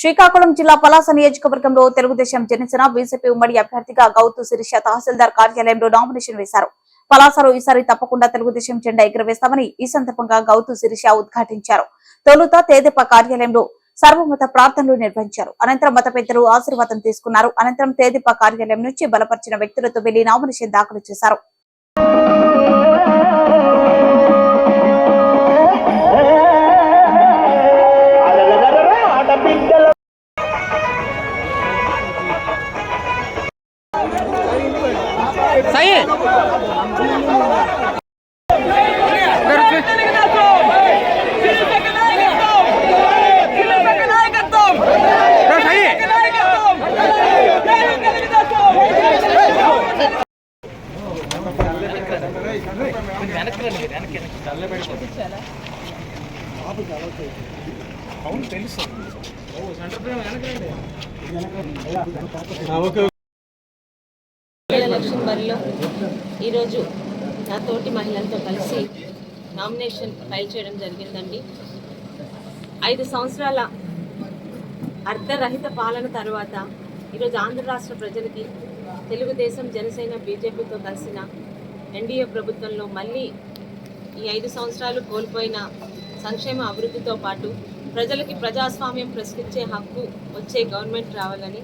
శ్రీకాకుళం జిల్లా పలాస నియోజకవర్గంలో తెలుగుదేశం జనసేన బీజేపీ ఉమ్మడి అభ్యర్థిగా గౌతు శిరీష తహసీల్దార్ కార్యాలయంలో నామినేషన్ వేశారు. పలాసలో ఈసారి తప్పకుండా తెలుగుదేశం జెండా ఎగురవేస్తామని ఈ సందర్భంగా గౌతు శిరీష ఉద్ఘాటించారు. తొలుత తేదెప కార్యాలయంలో సర్వమత ప్రార్థనలు నిర్వహించారు. అనంతరం మత పెద్దలు ఆశీర్వాదం తీసుకున్నారు. అనంతరం తేదెప కార్యాలయం నుంచి బలపరిచిన వ్యక్తులతో వెళ్లి నామినేషన్ దాఖలు చేశారు. ఎలక్షన్ బరిలో ఈరోజు నా తోటి మహిళలతో కలిసి నామినేషన్ ఫైల్ చేయడం జరిగిందండి. 5 సంవత్సరాల అర్ధరహిత పాలన తర్వాత ఈరోజు ఆంధ్ర రాష్ట్ర ప్రజలకి తెలుగుదేశం జనసేన బీజేపీతో కలిసిన ఎన్డీఏ ప్రభుత్వంలో మళ్ళీ ఈ 5 సంవత్సరాలు కోల్పోయిన సంక్షేమ అభివృద్ధితో పాటు ప్రజలకి ప్రజాస్వామ్యం ప్రశ్నించే హక్కు వచ్చే గవర్నమెంట్ రావాలని,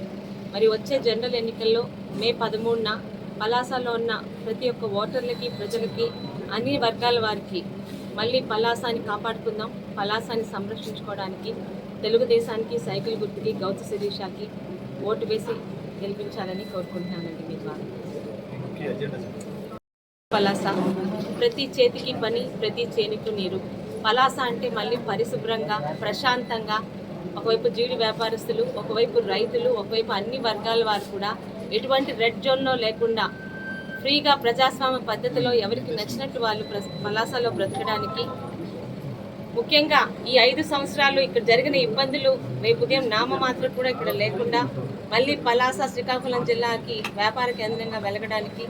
మరి వచ్చే జనరల్ ఎన్నికల్లో మే 13న పలాసలో ఉన్న ప్రతి ఒక్క ఓటర్లకి ప్రజలకి అన్ని వర్గాల వారికి మళ్ళీ పలాసాని కాపాడుకుందాం, పలాసాని సంరక్షించుకోవడానికి తెలుగుదేశానికి సైకిల్ గుర్తుకి గౌతు శిరీషకి ఓటు వేసి గెలిపించాలని కోరుకుంటున్నానండి. మీ ద్వారా పలాస ప్రతి చేతికి పని, ప్రతి చేనుకు నీరు. పలాస అంటే మళ్ళీ పరిశుభ్రంగా ప్రశాంతంగా, ఒకవైపు జీడి వ్యాపారస్తులు, ఒకవైపు రైతులు, ఒకవైపు అన్ని వర్గాల వారు కూడా ఎటువంటి రెడ్ జోన్లో లేకుండా ఫ్రీగా ప్రజాస్వామ్య పద్ధతిలో ఎవరికి నచ్చినట్టు వాళ్ళు పలాసలో బ్రతకడానికి, ముఖ్యంగా ఈ 5 సంవత్సరాలు ఇక్కడ జరిగిన ఇబ్బందులు రేపు ఉదయం నామమాత్రం కూడా ఇక్కడ లేకుండా మళ్ళీ పలాస శ్రీకాకుళం జిల్లాకి వ్యాపార కేంద్రంగా వెలగడానికి,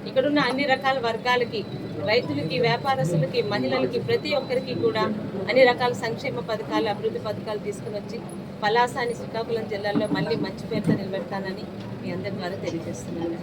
ఇక్కడున్న అన్ని రకాల వర్గాలకి, రైతులకి, వ్యాపారస్తులకి, మహిళలకి, ప్రతి ఒక్కరికి కూడా అన్ని రకాల సంక్షేమ పథకాలు, అభివృద్ధి పథకాలు తీసుకుని వచ్చి పలాసాని శ్రీకాకుళం జిల్లాలో మళ్ళీ మంచి పేరుతో నిలబెడతానని మీ అందరి ద్వారా తెలియజేస్తున్నాను.